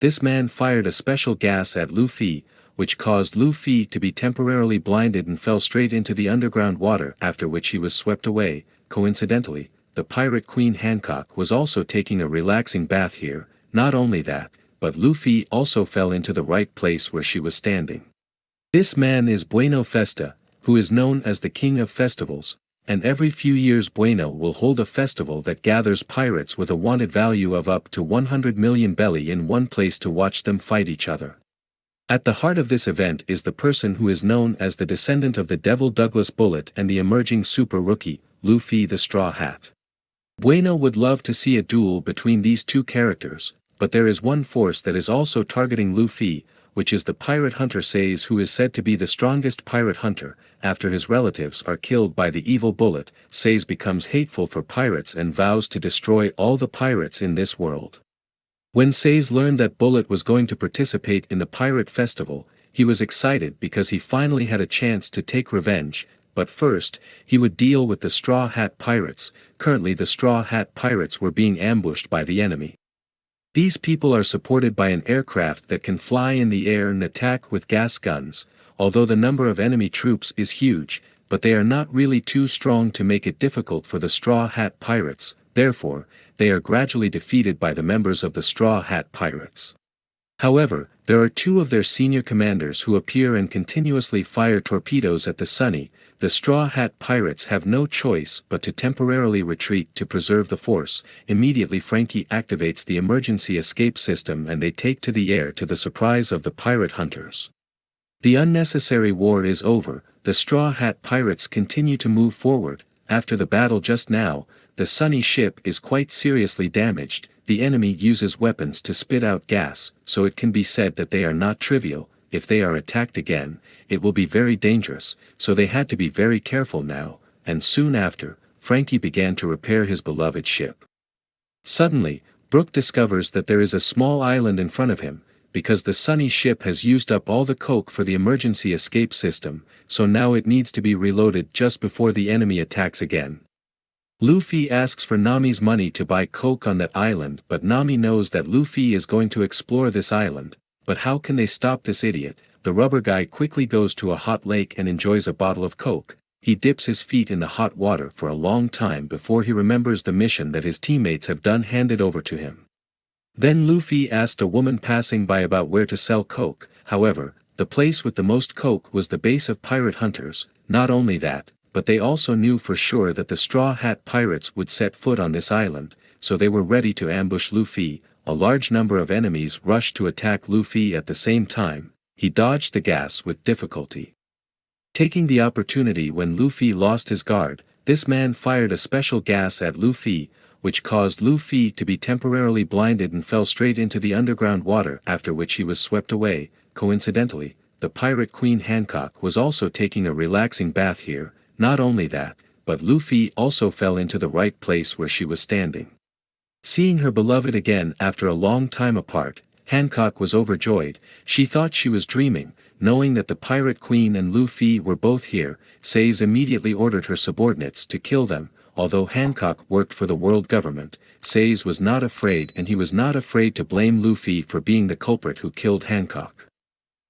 This man fired a special gas at Luffy, which caused Luffy to be temporarily blinded and fell straight into the underground water, after which he was swept away. Coincidentally, the pirate queen Hancock was also taking a relaxing bath here. Not only that, but Luffy also fell into the right place where she was standing. This man is Bueno Festa, who is known as the King of Festivals, and every few years Bueno will hold a festival that gathers pirates with a wanted value of up to 100 million belly in one place to watch them fight each other. At the heart of this event is the person who is known as the descendant of the Devil Douglas Bullet and the emerging super rookie, Luffy the Straw Hat. Bueno would love to see a duel between these two characters, but there is one force that is also targeting Luffy, which is the pirate hunter Sais, who is said to be the strongest pirate hunter. After his relatives are killed by the evil Bullet, Sais becomes hateful for pirates and vows to destroy all the pirates in this world. When Sais learned that Bullet was going to participate in the pirate festival, he was excited because he finally had a chance to take revenge, but first, he would deal with the Straw Hat Pirates. Currently the Straw Hat Pirates were being ambushed by the enemy. These people are supported by an aircraft that can fly in the air and attack with gas guns. Although the number of enemy troops is huge, but they are not really too strong to make it difficult for the Straw Hat Pirates. Therefore, they are gradually defeated by the members of the Straw Hat Pirates. However, there are two of their senior commanders who appear and continuously fire torpedoes at the Sunny. The Straw Hat Pirates have no choice but to temporarily retreat to preserve the force. Immediately Frankie activates the emergency escape system and they take to the air to the surprise of the pirate hunters. The unnecessary war is over. The Straw Hat Pirates continue to move forward. After the battle just now, the Sunny ship is quite seriously damaged. The enemy uses weapons to spit out gas, so it can be said that they are not trivial. If they are attacked again, it will be very dangerous, so they had to be very careful now, and soon after, Frankie began to repair his beloved ship. Suddenly, Brook discovers that there is a small island in front of him, because the Sunny ship has used up all the coke for the emergency escape system, so now it needs to be reloaded just before the enemy attacks again. Luffy asks for Nami's money to buy coke on that island, but Nami knows that Luffy is going to explore this island. But how can they stop this idiot? The rubber guy quickly goes to a hot lake and enjoys a bottle of coke. He dips his feet in the hot water for a long time before he remembers the mission that his teammates have done handed over to him. Then Luffy asked a woman passing by about where to sell coke. However, the place with the most coke was the base of pirate hunters. Not only that, but they also knew for sure that the Straw Hat Pirates would set foot on this island, so they were ready to ambush Luffy. A large number of enemies rushed to attack Luffy at the same time. He dodged the gas with difficulty. Taking the opportunity when Luffy lost his guard, this man fired a special gas at Luffy, which caused Luffy to be temporarily blinded and fell straight into the underground water, after which he was swept away. Coincidentally, the pirate queen Hancock was also taking a relaxing bath here. Not only that, but Luffy also fell into the right place where she was standing. Seeing her beloved again after a long time apart, Hancock was overjoyed. She thought she was dreaming, knowing that the pirate queen and Luffy were both here. Sais immediately ordered her subordinates to kill them. Although Hancock worked for the world government, Sais was not afraid, and he was not afraid to blame Luffy for being the culprit who killed Hancock.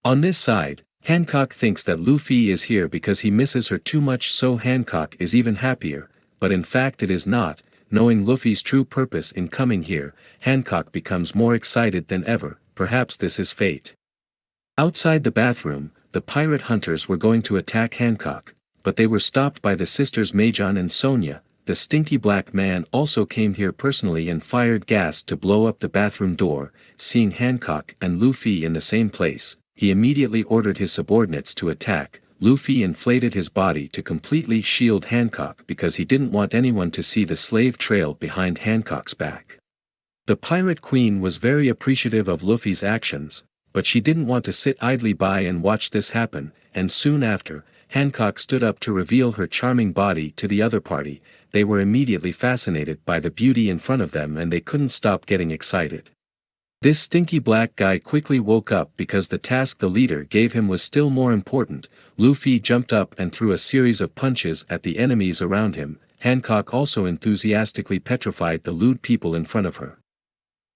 On this side, Hancock thinks that Luffy is here because he misses her too much, so Hancock is even happier, but in fact it is not. Knowing Luffy's true purpose in coming here, Hancock becomes more excited than ever. Perhaps this is fate. Outside the bathroom, the pirate hunters were going to attack Hancock, but they were stopped by the sisters Majon and Sonia. The stinky black man also came here personally and fired gas to blow up the bathroom door. Seeing Hancock and Luffy in the same place, he immediately ordered his subordinates to attack. Luffy inflated his body to completely shield Hancock because he didn't want anyone to see the slave trail behind Hancock's back. The pirate queen was very appreciative of Luffy's actions, but she didn't want to sit idly by and watch this happen, and soon after, Hancock stood up to reveal her charming body to the other party. They were immediately fascinated by the beauty in front of them and they couldn't stop getting excited. This stinky black guy quickly woke up because the task the leader gave him was still more important. Luffy jumped up and threw a series of punches at the enemies around him. Hancock also enthusiastically petrified the lewd people in front of her.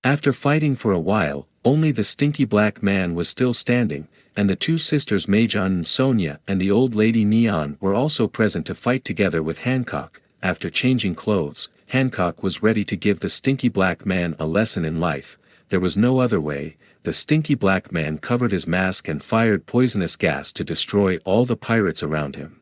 After fighting for a while, only the stinky black man was still standing, and the two sisters Majon and Sonia and the old lady Neon were also present to fight together with Hancock. After changing clothes, Hancock was ready to give the stinky black man a lesson in life. There was no other way. The stinky black man covered his mask and fired poisonous gas to destroy all the pirates around him.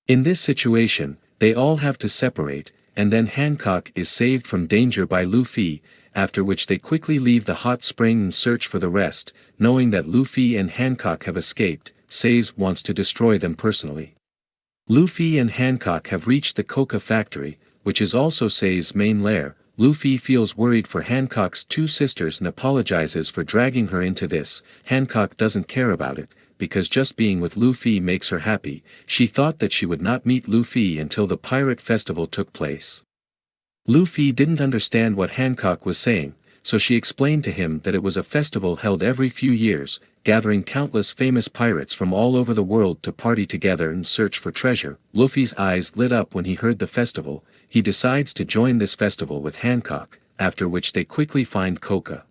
In this situation, they all have to separate, and then Hancock is saved from danger by Luffy, after which they quickly leave the hot spring and search for the rest. Knowing that Luffy and Hancock have escaped, Seize wants to destroy them personally. Luffy and Hancock have reached the coca factory, which is also Seize's main lair. Luffy feels worried for Hancock's two sisters and apologizes for dragging her into this. Hancock doesn't care about it, because just being with Luffy makes her happy. She thought that she would not meet Luffy until the pirate festival took place. Luffy didn't understand what Hancock was saying, so she explained to him that it was a festival held every few years, gathering countless famous pirates from all over the world to party together and search for treasure. Luffy's eyes lit up when he heard the festival. He decides to join this festival with Hancock, after which they quickly find coca.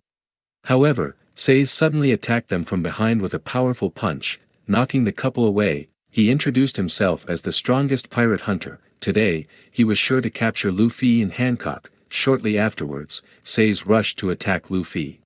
However, Seize suddenly attacked them from behind with a powerful punch, knocking the couple away. He introduced himself as the strongest pirate hunter. Today, he was sure to capture Luffy and Hancock. Shortly afterwards, Seize rushed to attack Luffy.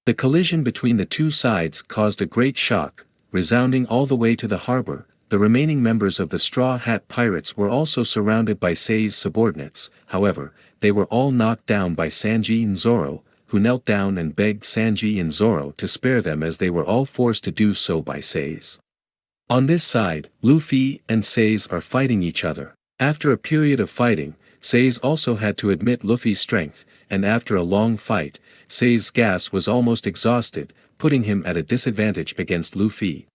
The collision between the two sides caused a great shock, resounding all the way to the harbor. The remaining members of the Straw Hat Pirates were also surrounded by Seize's subordinates. However, they were all knocked down by Sanji and Zoro, who knelt down and begged Sanji and Zoro to spare them as they were all forced to do so by Seize. On this side, Luffy and Seize are fighting each other. After a period of fighting, Seize also had to admit Luffy's strength, and after a long fight, Seize's gas was almost exhausted, putting him at a disadvantage against Luffy.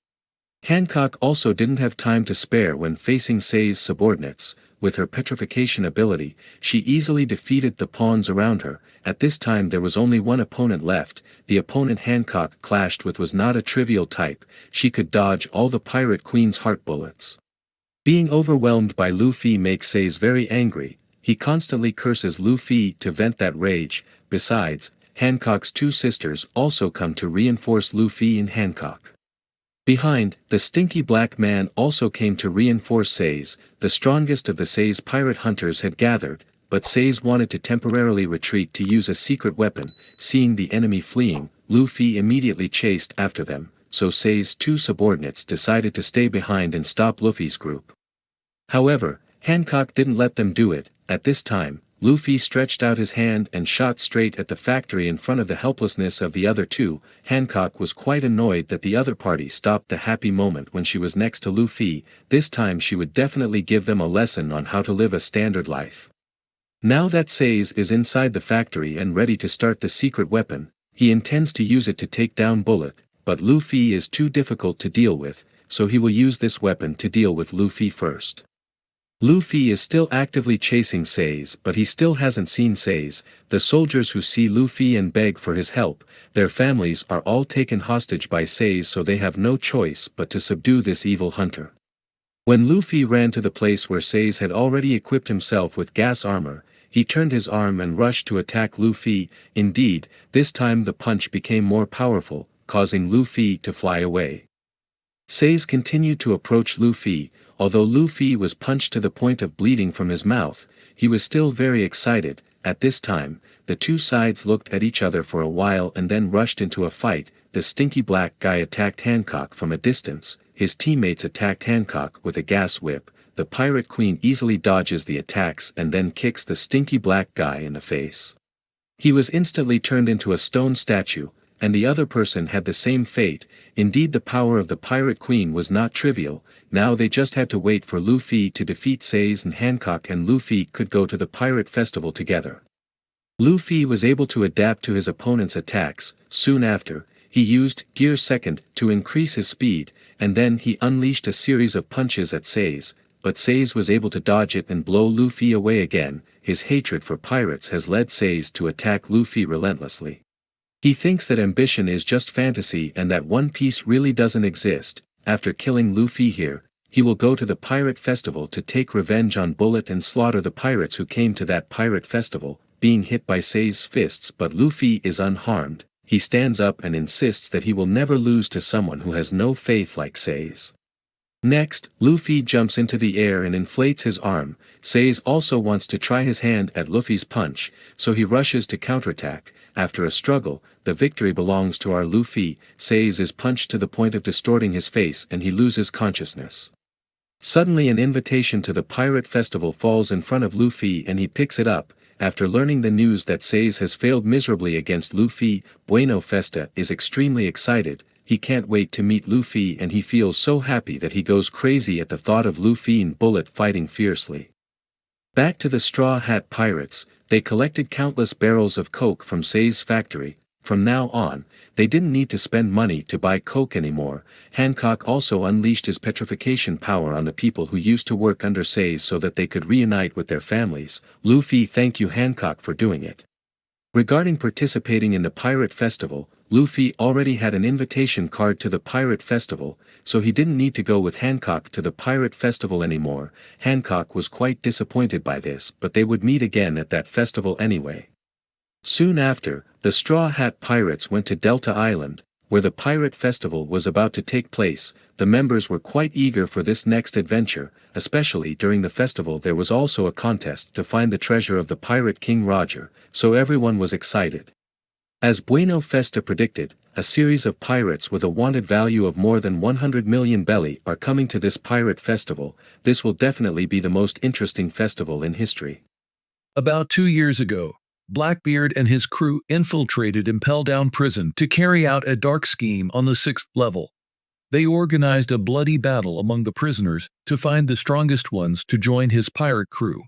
Hancock also didn't have time to spare when facing Seize's subordinates. With her petrification ability, she easily defeated the pawns around her. At this time there was only one opponent left. The opponent Hancock clashed with was not a trivial type. She could dodge all the Pirate Queen's heart bullets. Being overwhelmed by Luffy makes Seize very angry. He constantly curses Luffy to vent that rage. Besides, Hancock's two sisters also come to reinforce Luffy and Hancock. Behind, the stinky black man also came to reinforce Seize. The strongest of the Seize pirate hunters had gathered, but Seize wanted to temporarily retreat to use a secret weapon. Seeing the enemy fleeing, Luffy immediately chased after them, so Seize's two subordinates decided to stay behind and stop Luffy's group. However, Hancock didn't let them do it. At this time, Luffy stretched out his hand and shot straight at the factory in front of the helplessness of the other two. Hancock was quite annoyed that the other party stopped the happy moment when she was next to Luffy. This time she would definitely give them a lesson on how to live a standard life. Now that Seize is inside the factory and ready to start the secret weapon, he intends to use it to take down Bullet, but Luffy is too difficult to deal with, so he will use this weapon to deal with Luffy first. Luffy is still actively chasing Seize, but he still hasn't seen Seize. The soldiers who see Luffy and beg for his help, their families are all taken hostage by Seize, so they have no choice but to subdue this evil hunter. When Luffy ran to the place where Seize had already equipped himself with gas armor, he turned his arm and rushed to attack Luffy. Indeed, this time the punch became more powerful, causing Luffy to fly away. Seize continued to approach Luffy. Although Luffy was punched to the point of bleeding from his mouth, he was still very excited. At this time, the two sides looked at each other for a while and then rushed into a fight. The stinky black guy attacked Hancock from a distance. His teammates attacked Hancock with a gas whip. The Pirate Queen easily dodges the attacks and then kicks the stinky black guy in the face. He was instantly turned into a stone statue, and the other person had the same fate. Indeed, the power of the Pirate Queen was not trivial. Now they just had to wait for Luffy to defeat Seize, and Hancock and Luffy could go to the pirate festival together. Luffy was able to adapt to his opponent's attacks. Soon after, he used Gear Second to increase his speed, and then he unleashed a series of punches at Seize, but Seize was able to dodge it and blow Luffy away again. His hatred for pirates has led Seize to attack Luffy relentlessly. He thinks that ambition is just fantasy and that One Piece really doesn't exist. After killing Luffy here, he will go to the pirate festival to take revenge on Bullet and slaughter the pirates who came to that pirate festival, being hit by Seize's fists, but Luffy is unharmed. he stands up and insists that he will never lose to someone who has no faith like Seize. Next, Luffy jumps into the air and inflates his arm. Seize also wants to try his hand at Luffy's punch, so he rushes to counterattack. After a struggle, the victory belongs to our Luffy. Seize is punched to the point of distorting his face and he loses consciousness. Suddenly an invitation to the pirate festival falls in front of Luffy and he picks it up. After learning the news that Seize has failed miserably against Luffy, Bueno Festa is extremely excited. He can't wait to meet Luffy and he feels so happy that he goes crazy at the thought of Luffy and Bullet fighting fiercely. Back to the Straw Hat Pirates, they collected countless barrels of coke from Seize's factory. From now on, they didn't need to spend money to buy coke anymore. Hancock also unleashed his petrification power on the people who used to work under Seize so that they could reunite with their families. Luffy thank you Hancock for doing it. Regarding participating in the Pirate Festival, Luffy already had an invitation card to the Pirate Festival, so he didn't need to go with Hancock to the Pirate Festival anymore. Hancock was quite disappointed by this, but they would meet again at that festival anyway. Soon after, the Straw Hat Pirates went to Delta Island, where the Pirate Festival was about to take place. The members were quite eager for this next adventure, especially during the festival there was also a contest to find the treasure of the Pirate King Roger, so everyone was excited. As Bueno Festa predicted, a series of pirates with a wanted value of more than 100 million belly are coming to this Pirate Festival. This will definitely be the most interesting festival in history. About 2 years ago, Blackbeard and his crew infiltrated Impel Down Prison to carry out a dark scheme on the 6th level. They organized a bloody battle among the prisoners to find the strongest ones to join his pirate crew.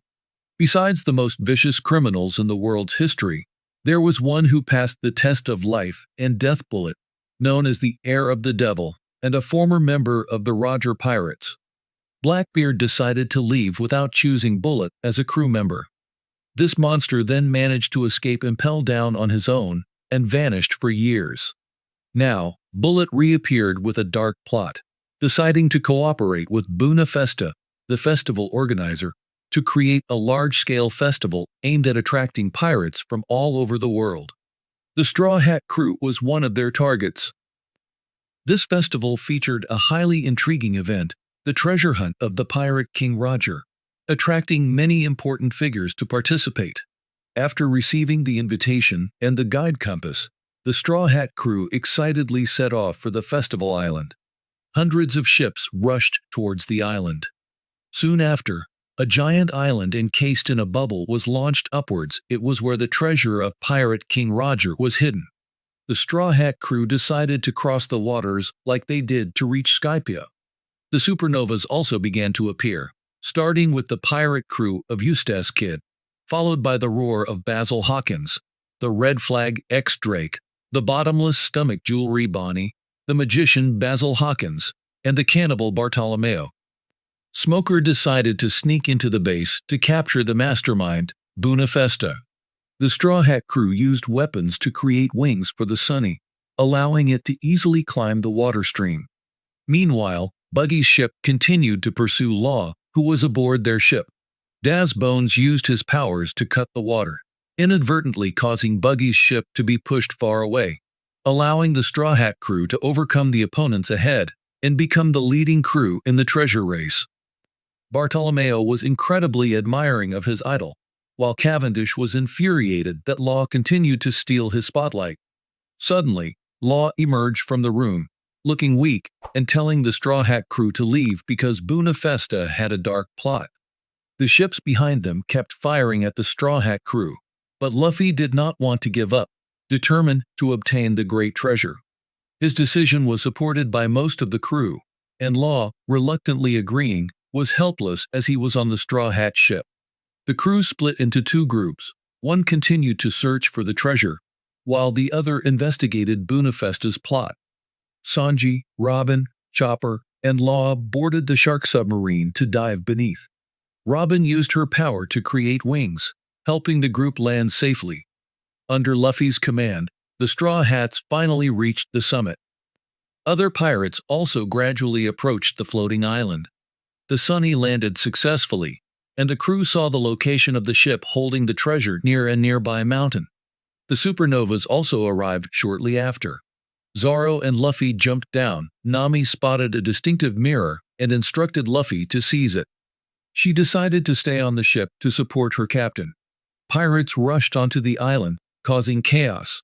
Besides the most vicious criminals in the world's history, there was one who passed the test of life and death, Bullet, known as the Heir of the Devil, and a former member of the Roger Pirates. Blackbeard decided to leave without choosing Bullet as a crew member. This monster then managed to escape Impel Down on his own and vanished for years. Now, Bullet reappeared with a dark plot, deciding to cooperate with Bueno Festa, the festival organizer, to create a large-scale festival aimed at attracting pirates from all over the world. The Straw Hat crew was one of their targets. This festival featured a highly intriguing event, the treasure hunt of the Pirate King Roger, attracting many important figures to participate. After receiving the invitation and the guide compass, the Straw Hat crew excitedly set off for the festival island. Hundreds of ships rushed towards the island. Soon after, a giant island encased in a bubble was launched upwards. It was where the treasure of Pirate King Roger was hidden. The Straw Hat crew decided to cross the waters like they did to reach Skypia. The supernovas also began to appear, starting with the pirate crew of Eustace Kid, followed by the roar of Basil Hawkins, the Red Flag X Drake, the Bottomless Stomach Jewelry Bonnie, the magician Basil Hawkins, and the cannibal Bartolomeo. Smoker decided to sneak into the base to capture the mastermind, Bueno Festa. The Straw Hat crew used weapons to create wings for the Sunny, allowing it to easily climb the water stream. Meanwhile, Buggy's ship continued to pursue Law, who was aboard their ship. Daz Bones used his powers to cut the water, inadvertently causing Buggy's ship to be pushed far away, allowing the Straw Hat crew to overcome the opponents ahead and become the leading crew in the treasure race. Bartolomeo was incredibly admiring of his idol, while Cavendish was infuriated that Law continued to steal his spotlight. Suddenly, Law emerged from the room, looking weak and telling the Straw Hat crew to leave because Bueno Festa had a dark plot. The ships behind them kept firing at the Straw Hat crew, but Luffy did not want to give up, determined to obtain the great treasure. His decision was supported by most of the crew, and Law, reluctantly agreeing, was helpless as he was on the Straw Hat ship. The crew split into two groups. One continued to search for the treasure, while the other investigated Bueno Festa's plot. Sanji, Robin, Chopper, and Law boarded the shark submarine to dive beneath. Robin used her power to create wings, helping the group land safely. Under Luffy's command, the Straw Hats finally reached the summit. Other pirates also gradually approached the floating island. The Sunny landed successfully, and the crew saw the location of the ship holding the treasure near a nearby mountain. The supernovas also arrived shortly after. Zoro and Luffy jumped down. Nami spotted a distinctive mirror and instructed Luffy to seize it. She decided to stay on the ship to support her captain. Pirates rushed onto the island, causing chaos.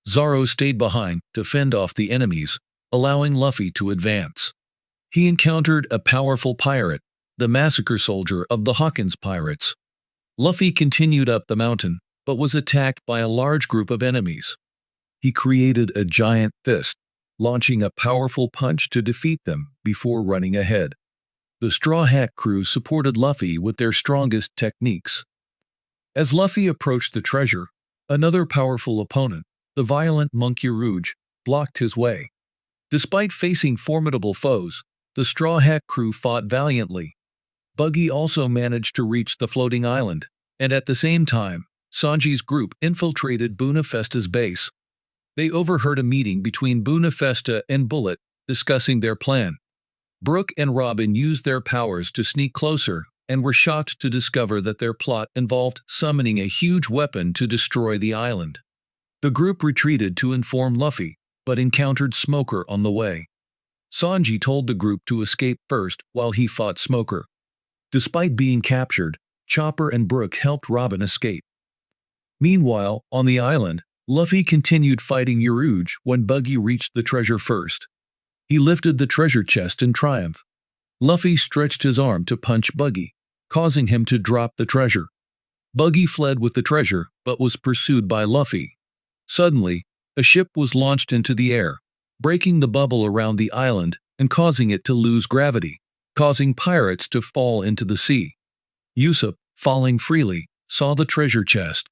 Zoro stayed behind to fend off the enemies, allowing Luffy to advance. He encountered a powerful pirate, the massacre soldier of the Hawkins pirates. Luffy continued up the mountain, but was attacked by a large group of enemies. He created a giant fist, launching a powerful punch to defeat them before running ahead. The Straw Hat crew supported Luffy with their strongest techniques. As Luffy approached the treasure, another powerful opponent, the violent Monkey Rouge, blocked his way. Despite facing formidable foes, the Straw Hat crew fought valiantly. Buggy also managed to reach the floating island, and at the same time, Sanji's group infiltrated Bueno Festa's base. They overheard a meeting between Bueno Festa and Bullet discussing their plan. Brook and Robin used their powers to sneak closer and were shocked to discover that their plot involved summoning a huge weapon to destroy the island. The group retreated to inform Luffy, but encountered Smoker on the way. Sanji told the group to escape first while he fought Smoker. Despite being captured, Chopper and Brook helped Robin escape. Meanwhile, on the island, Luffy continued fighting Rouge when Buggy reached the treasure first. He lifted the treasure chest in triumph. Luffy stretched his arm to punch Buggy, causing him to drop the treasure. Buggy fled with the treasure but was pursued by Luffy. Suddenly, a ship was launched into the air, breaking the bubble around the island and causing it to lose gravity, causing pirates to fall into the sea. Usopp, falling freely, saw the treasure chest.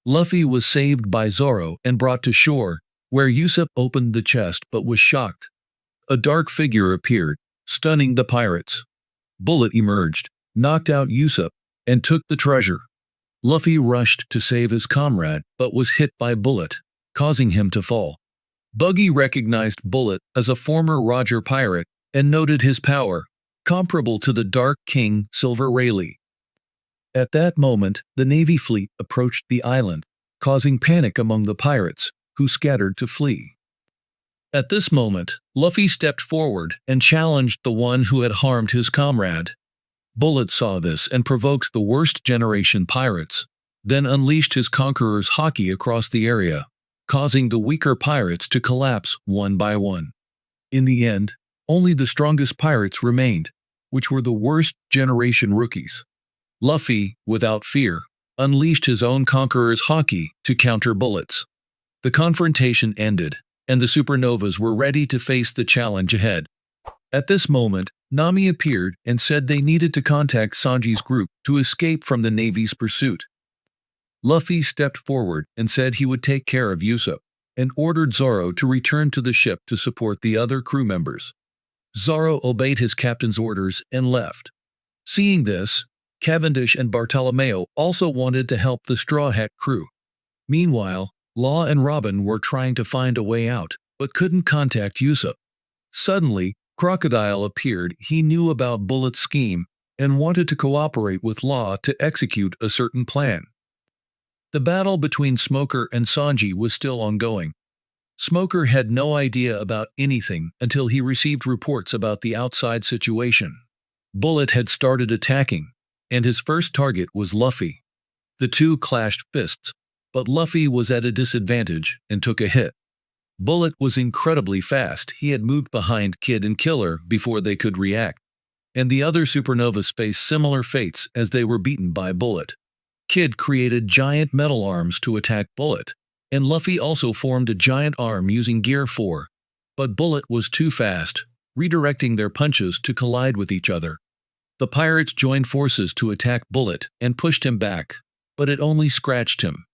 Luffy was saved by Zoro and brought to shore, where Usopp opened the chest but was shocked. A dark figure appeared, stunning the pirates. Bullet emerged, knocked out Usopp, and took the treasure. Luffy rushed to save his comrade but was hit by Bullet, causing him to fall. Buggy recognized Bullet as a former Roger pirate and noted his power, comparable to the Dark King Silver Rayleigh. At that moment, the Navy fleet approached the island, causing panic among the pirates, who scattered to flee. At this moment, Luffy stepped forward and challenged the one who had harmed his comrade. Bullet saw this and provoked the worst generation pirates, then unleashed his conqueror's haki across the area, causing the weaker pirates to collapse one by one. In the end, only the strongest pirates remained, which were the worst generation rookies. Luffy, without fear, unleashed his own conqueror's haki to counter Bullet's. The confrontation ended, and the supernovas were ready to face the challenge ahead. At this moment, Nami appeared and said they needed to contact Sanji's group to escape from the Navy's pursuit. Luffy stepped forward and said he would take care of Usopp, and ordered Zoro to return to the ship to support the other crew members. Zoro obeyed his captain's orders and left. Seeing this, Cavendish and Bartolomeo also wanted to help the Straw Hat crew. Meanwhile, Law and Robin were trying to find a way out, but couldn't contact Usopp. Suddenly, Crocodile appeared. He knew about Bullet's scheme and wanted to cooperate with Law to execute a certain plan. The battle between Smoker and Sanji was still ongoing. Smoker had no idea about anything until he received reports about the outside situation. Bullet had started attacking, and his first target was Luffy. The two clashed fists, but Luffy was at a disadvantage and took a hit. Bullet was incredibly fast. He had moved behind Kid and Killer before they could react, and the other supernovas faced similar fates as they were beaten by Bullet. Kid created giant metal arms to attack Bullet, and Luffy also formed a giant arm using Gear 4, but Bullet was too fast, redirecting their punches to collide with each other. The pirates joined forces to attack Bullet and pushed him back, but it only scratched him.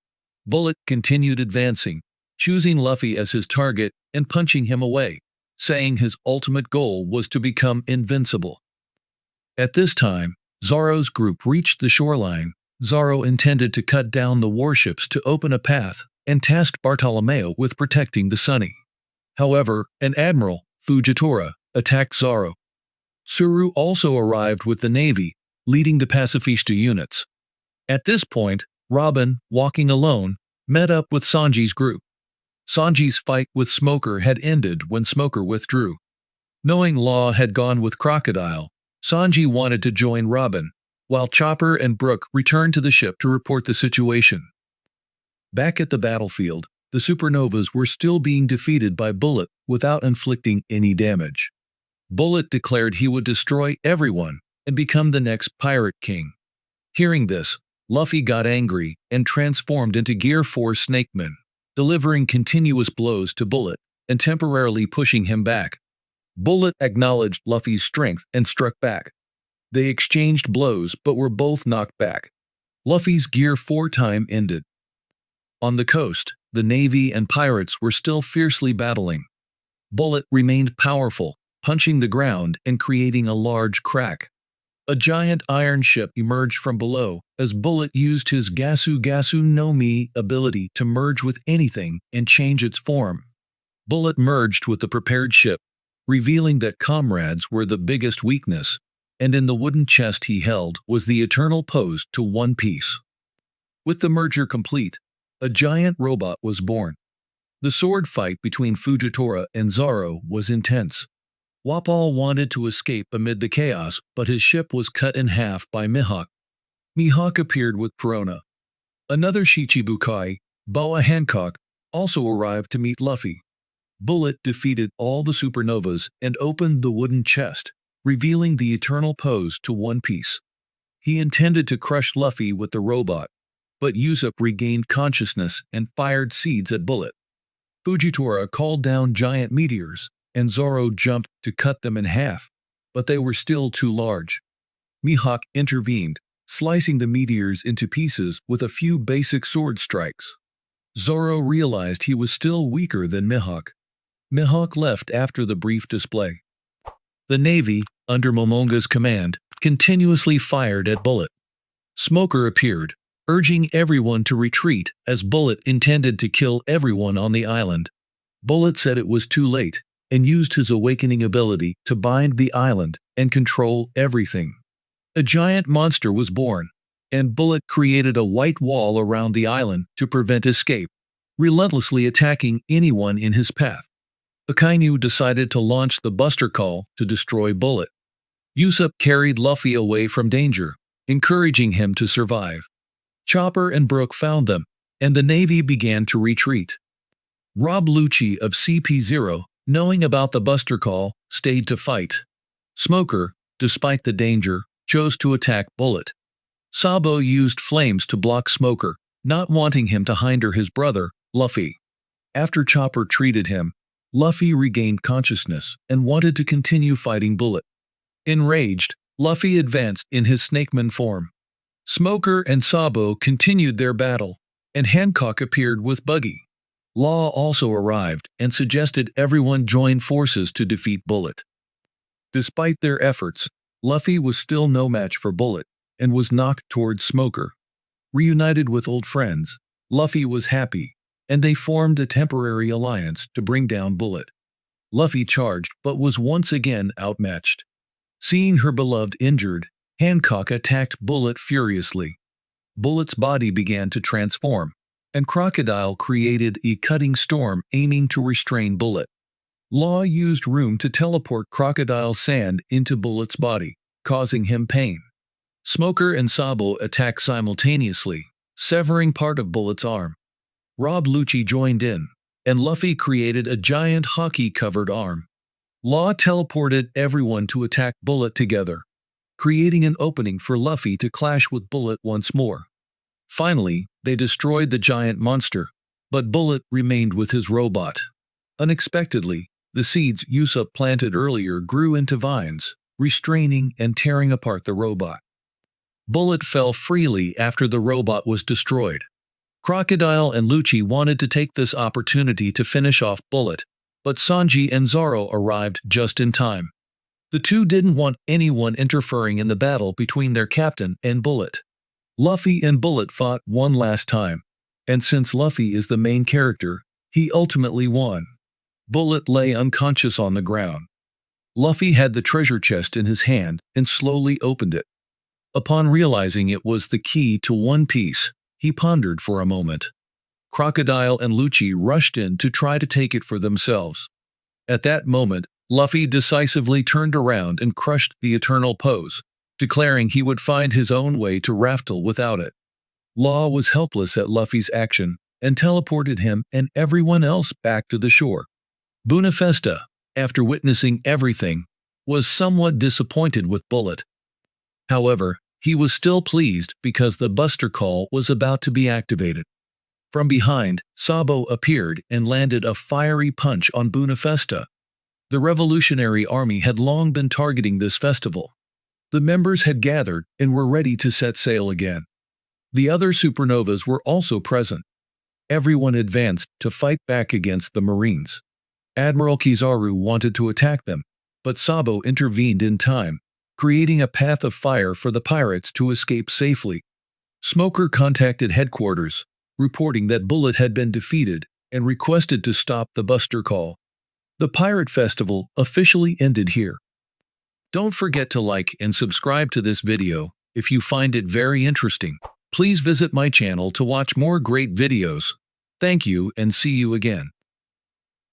Bullet continued advancing, choosing Luffy as his target and punching him away, saying his ultimate goal was to become invincible. At this time, Zoro's group reached the shoreline. Zoro intended to cut down the warships to open a path and tasked Bartolomeo with protecting the Sunny. However, an admiral, Fujitora, attacked Zoro. Tsuru also arrived with the Navy, leading the pacifista units. At this point, Robin, walking alone, met up with Sanji's group. Sanji's fight with Smoker had ended when Smoker withdrew. Knowing Law had gone with Crocodile, Sanji wanted to join Robin, while Chopper and Brook returned to the ship to report the situation. Back at the battlefield, the supernovas were still being defeated by Bullet without inflicting any damage. Bullet declared he would destroy everyone and become the next Pirate King. Hearing this, Luffy got angry and transformed into Gear 4 Snakeman, delivering continuous blows to Bullet and temporarily pushing him back. Bullet acknowledged Luffy's strength and struck back. They exchanged blows but were both knocked back. Luffy's Gear 4 time ended. On the coast, the Navy and pirates were still fiercely battling. Bullet remained powerful, punching the ground and creating a large crack. A giant iron ship emerged from below as Bullet used his Gasu Gasu no Mi ability to merge with anything and change its form. Bullet merged with the prepared ship, revealing that comrades were the biggest weakness, and in the wooden chest he held was the eternal pose to One Piece. With the merger complete, a giant robot was born. The sword fight between Fujitora and Zoro was intense. Wapol wanted to escape amid the chaos, but his ship was cut in half by Mihawk. Mihawk appeared with Perona. Another Shichibukai, Boa Hancock, also arrived to meet Luffy. Bullet defeated all the supernovas and opened the wooden chest, revealing the eternal pose to One Piece. He intended to crush Luffy with the robot, but Usopp regained consciousness and fired seeds at Bullet. Fujitora called down giant meteors, and Zoro jumped to cut them in half, but they were still too large. Mihawk intervened, slicing the meteors into pieces with a few basic sword strikes. Zoro realized he was still weaker than Mihawk. Mihawk left after the brief display. The Navy, under Momonga's command, continuously fired at Bullet. Smoker appeared, urging everyone to retreat as Bullet intended to kill everyone on the island. Bullet said it was too late, and used his awakening ability to bind the island and control everything. A giant monster was born, and Bullet created a white wall around the island to prevent escape, relentlessly attacking anyone in his path. Akainu decided to launch the Buster Call to destroy Bullet. Usopp carried Luffy away from danger, encouraging him to survive. Chopper and Brook found them, and the Navy began to retreat. Rob Lucci of CP0, knowing about the Buster Call, stayed to fight. Smoker, despite the danger, chose to attack Bullet. Sabo used flames to block Smoker, not wanting him to hinder his brother, Luffy. After Chopper treated him, Luffy regained consciousness and wanted to continue fighting Bullet. Enraged, Luffy advanced in his snakeman form. Smoker and Sabo continued their battle, and Hancock appeared with Buggy. Law also arrived and suggested everyone join forces to defeat Bullet. Despite their efforts, Luffy was still no match for Bullet and was knocked towards Smoker. Reunited with old friends, Luffy was happy, and they formed a temporary alliance to bring down Bullet. Luffy charged but was once again outmatched. Seeing her beloved injured, Hancock attacked Bullet furiously. Bullet's body began to transform, and Crocodile created a cutting storm aiming to restrain Bullet. Law used Room to teleport Crocodile's sand into Bullet's body, causing him pain. Smoker and Sabo attacked simultaneously, severing part of Bullet's arm. Rob Lucci joined in, and Luffy created a giant hockey-covered arm. Law teleported everyone to attack Bullet together, creating an opening for Luffy to clash with Bullet once more. Finally, they destroyed the giant monster, but Bullet remained with his robot. Unexpectedly, the seeds Usopp planted earlier grew into vines, restraining and tearing apart the robot. Bullet fell freely after the robot was destroyed. Crocodile and Lucci wanted to take this opportunity to finish off Bullet, but Sanji and Zoro arrived just in time. The two didn't want anyone interfering in the battle between their captain and Bullet. Luffy and Bullet fought one last time, and since Luffy is the main character, he ultimately won. Bullet lay unconscious on the ground. Luffy had the treasure chest in his hand and slowly opened it. Upon realizing it was the key to One Piece, he pondered for a moment. Crocodile and Lucci rushed in to try to take it for themselves. At that moment, Luffy decisively turned around and crushed the eternal pose, declaring he would find his own way to Raftel without it. Law was helpless at Luffy's action and teleported him and everyone else back to the shore. Bueno Festa, after witnessing everything, was somewhat disappointed with Bullet. However, he was still pleased because the Buster Call was about to be activated. From behind, Sabo appeared and landed a fiery punch on Bueno Festa. The Revolutionary Army had long been targeting this festival. The members had gathered and were ready to set sail again. The other supernovas were also present. Everyone advanced to fight back against the Marines. Admiral Kizaru wanted to attack them, but Sabo intervened in time, creating a path of fire for the pirates to escape safely. Smoker contacted headquarters, reporting that Bullet had been defeated and requested to stop the Buster Call. The Pirate Festival officially ended here. Don't forget to like and subscribe to this video if you find it very interesting. Please visit my channel to watch more great videos. Thank you and see you again.